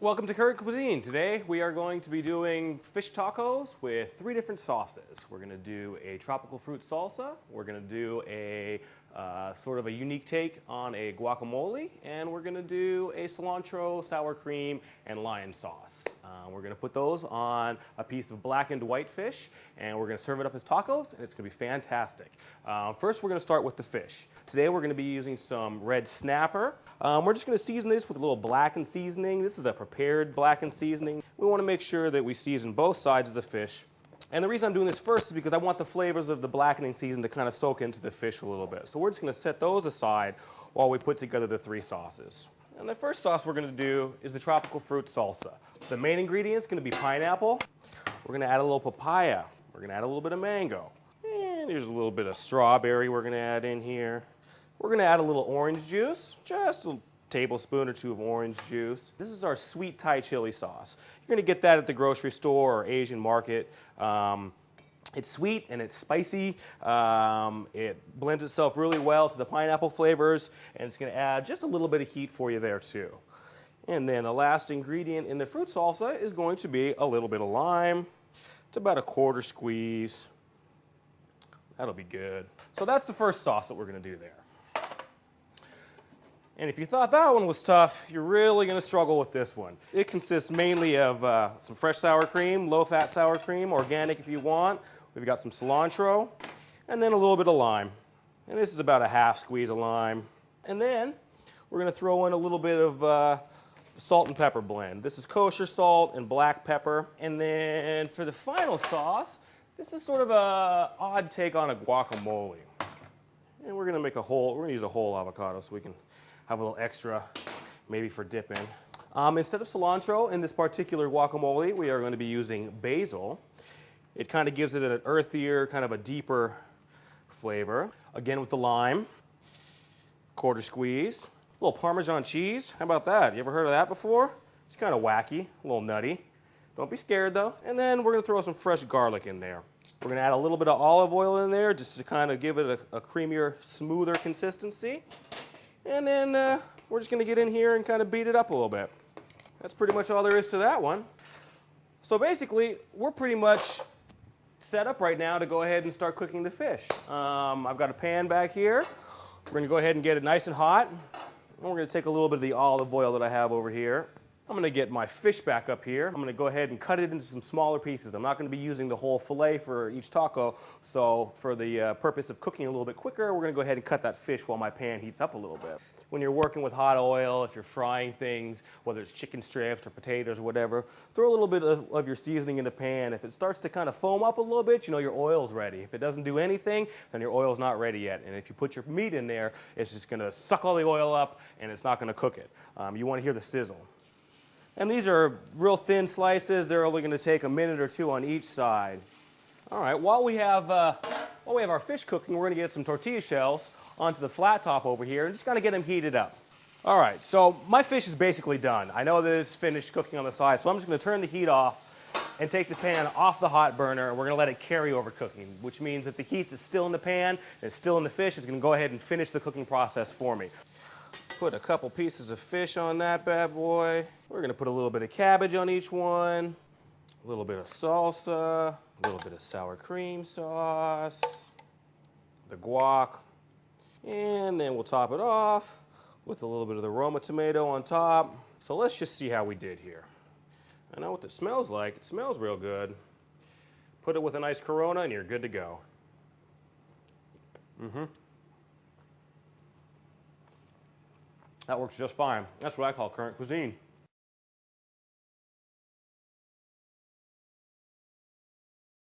Welcome to Current Cuisine. Today we are going to be doing fish tacos with 3 different sauces. We're going to do a tropical fruit salsa, we're going to do a sort of a unique take on a guacamole, and we're going to do a cilantro, sour cream, and lime sauce. We're going to put those on a piece of blackened whitefish, and we're going to serve it up as tacos, and it's going to be fantastic. First, we're going to start with the fish. Today we're going to be using some red snapper. We're just going to season this with a little blackened seasoning. This is a prepared blackened seasoning. We want to make sure that we season both sides of the fish. And the reason I'm doing this first is because I want the flavors of the blackening season to kind of soak into the fish a little bit. So we're just going to set those aside while we put together the 3 sauces. And the first sauce we're going to do is the tropical fruit salsa. The main ingredient is going to be pineapple. We're going to add a little papaya. We're going to add a little bit of mango. And here's a little bit of strawberry we're going to add in here. We're going to add a little orange juice, just a tablespoon or 2 of orange juice. This is our sweet Thai chili sauce. You're going to get that at the grocery store or Asian market. It's sweet and it's spicy. It blends itself really well to the pineapple flavors, and it's going to add just a little bit of heat for you there too. And then the last ingredient in the fruit salsa is going to be a little bit of lime. It's about a 1/4 squeeze. That'll be good. So that's the first sauce that we're going to do there. And if you thought that one was tough, you're really going to struggle with this one. It consists mainly of some fresh sour cream, low-fat sour cream, organic if you want. We've got some cilantro, and then a little bit of lime. And this is about a 1/2 squeeze of lime. And then we're going to throw in a little bit of salt and pepper blend. This is kosher salt and black pepper. And then for the final sauce, this is sort of an odd take on a guacamole. And we're going to make we're going to use a whole avocado so we can have a little extra, maybe for dipping. Instead of cilantro in this particular guacamole, we are going to be using basil. It kind of gives it an earthier, kind of a deeper flavor. Again with the lime, 1/4 squeeze. A little Parmesan cheese, how about that? You ever heard of that before? It's kind of wacky, a little nutty. Don't be scared though. And then we're going to throw some fresh garlic in there. We're going to add a little bit of olive oil in there just to kind of give it a creamier, smoother consistency. And then we're just going to get in here and kind of beat it up a little bit. That's pretty much all there is to that one. So basically, we're pretty much set up right now to go ahead and start cooking the fish. I've got a pan back here. We're going to go ahead and get it nice and hot. And we're going to take a little bit of the olive oil that I have over here. I'm going to get my fish back up here. I'm going to go ahead and cut it into some smaller pieces. I'm not going to be using the whole fillet for each taco, so for the purpose of cooking a little bit quicker, we're going to go ahead and cut that fish while my pan heats up a little bit. When you're working with hot oil, if you're frying things, whether it's chicken strips or potatoes or whatever, throw a little bit of your seasoning in the pan. If it starts to kind of foam up a little bit, you know your oil's ready. If it doesn't do anything, then your oil's not ready yet. And if you put your meat in there, it's just going to suck all the oil up and it's not going to cook it. You want to hear the sizzle. And these are real thin slices. They're only going to take a minute or 2 on each side. All right, while we have our fish cooking, we're going to get some tortilla shells onto the flat top over here and just kind of get them heated up. All right, so my fish is basically done. I know that it's finished cooking on the side, so I'm just going to turn the heat off and take the pan off the hot burner, and we're going to let it carry over cooking, which means that the heat that's still in the pan and still in the fish is going to go ahead and finish the cooking process for me. Put a couple pieces of fish on that bad boy. We're going to put a little bit of cabbage on each one, a little bit of salsa, a little bit of sour cream sauce, the guac, and then we'll top it off with a little bit of the Roma tomato on top. So let's just see how we did here. I know what it smells like. It smells real good. Put it with a nice Corona and you're good to go. That works just fine. That's what I call current cuisine.